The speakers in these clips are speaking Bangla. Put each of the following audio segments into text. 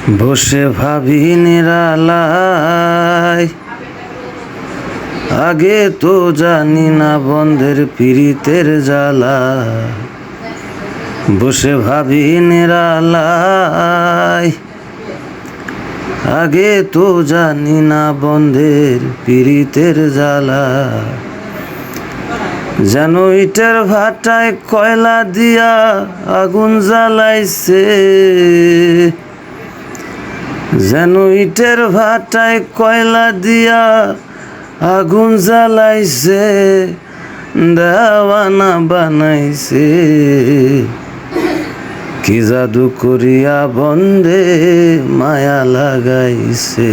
বসে ভাবি নিরালায়, আগে তো জানি না বন্ধের পীড়িতের জ্বালা। বসে ভাবি নিরালায়, আগে তো জানি না বন্ধের পীড়িতের জ্বালা। যেন ইটের ভাটায় কয়লা দিয়া আগুন জ্বালাইছে, যেন ইটের ভাটায় কয়লা দিয়া আগুন জ্বালাইছে, দেওয়ানা বানাইছে। কি জাদু করিয়া বন্ধে মায়া লাগাইছে,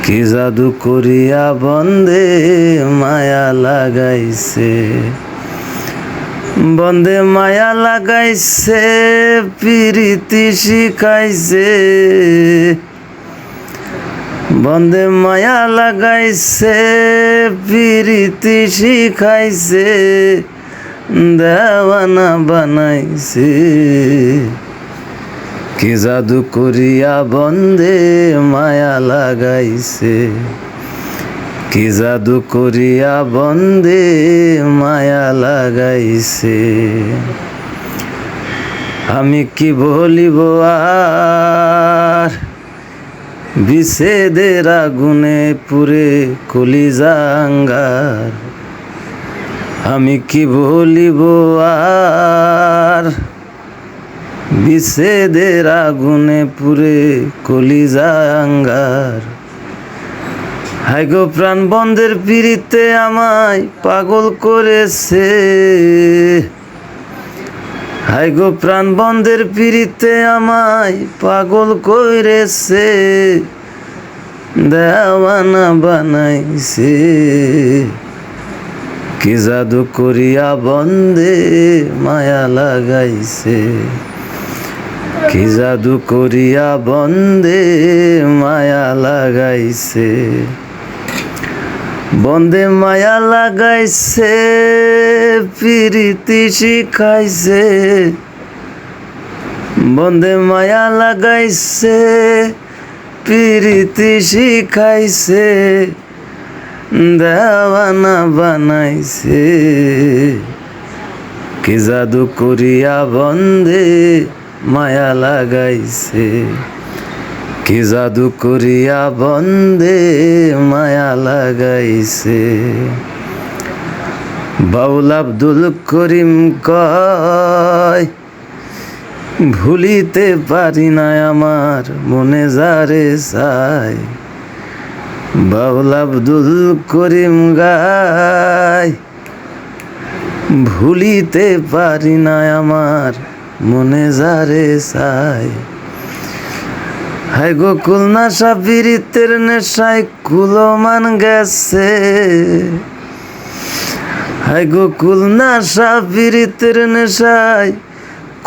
কি জাদু করিয়া বন্ধে মায়া লাগাইছে। বন্ধে মায়া লাগাইছে, প্রীতি শিখাইছে। বন্ধে মায়া লাগাইছে, প্রীতি শিখাইছে, দেওয়ানা বানাইছে। কি জাদু করিয়া বন্ধে মায়া লাগাইছে, কি জাদু করিয়া বন্ধে মায়া লাগাইছে। আমি কি বলিব আর, বিষেদের আগুনে পুরে কলিজা আঙ্গার। আমি কি বলিব আর, বিষেদের আগুনে পুরে কলিজা আঙ্গার। হায় গো প্রাণ বন্ধের পীড়িতে আমায় পাগল করেছে, হায় গো প্রাণ বন্ধের পীড়িতে আমায় পাগল করেছে, দেওয়ানা বানাইছে। কি জাদু করিয়া বন্ধে মায়া লাগাইছে, কি জাদু করিয়া বন্ধে মায়া লাগাইছে। বন্ধে মায়া লাগাইছে, প্রীতি শিখাইছে। বন্ধে মায়া লাগাইছে, প্রীতি শিখাইছে, দেওয়ানা বানাইছে। কি জাদু করিয়া বন্ধে মায়া লাগাইছে, কি জাদু করিয়া বন্ধে মায়া লাগাইছে। বাউল আব্দুল করিম কয়, ভুলিতে পারি না আমার মনে যারে চায়। বাউল আব্দুল করিম গায়, ভুলিতে পারি না আমার মনে যারে চায়। হায় গো কুলনা সাবিরিতের নেশায় কুলমান গেছে, হায় গো কুলনা সাবিরিতের নেশায়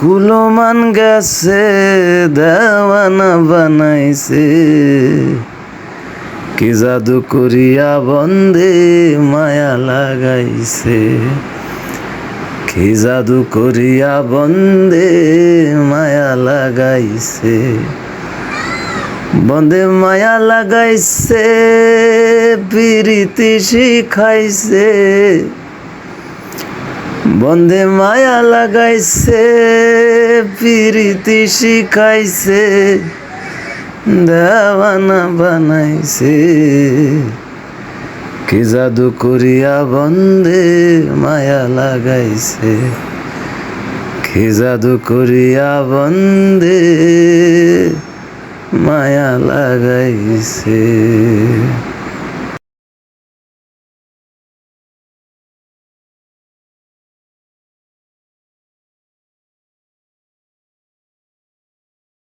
কুলমান গেছে, দেওয়ানা বানাইছে। কি জাদু করিয়া বন্ধে মায়া লাগাইছে, কি জাদু করিয়া বন্ধে মায়া লাগাইছে। বন্ধে মায়া লাগাইছে, প্রীতি শিখাইছে। বন্ধে মায়া লাগাইছে, প্রীতি শিখাইছে, দেওয়ানা বানাইছে। কি জাদু করিয়া বন্ধে মায়া লাগাইছে, কি জাদু করিয়া বন্ধে মায়া লাগাইছে।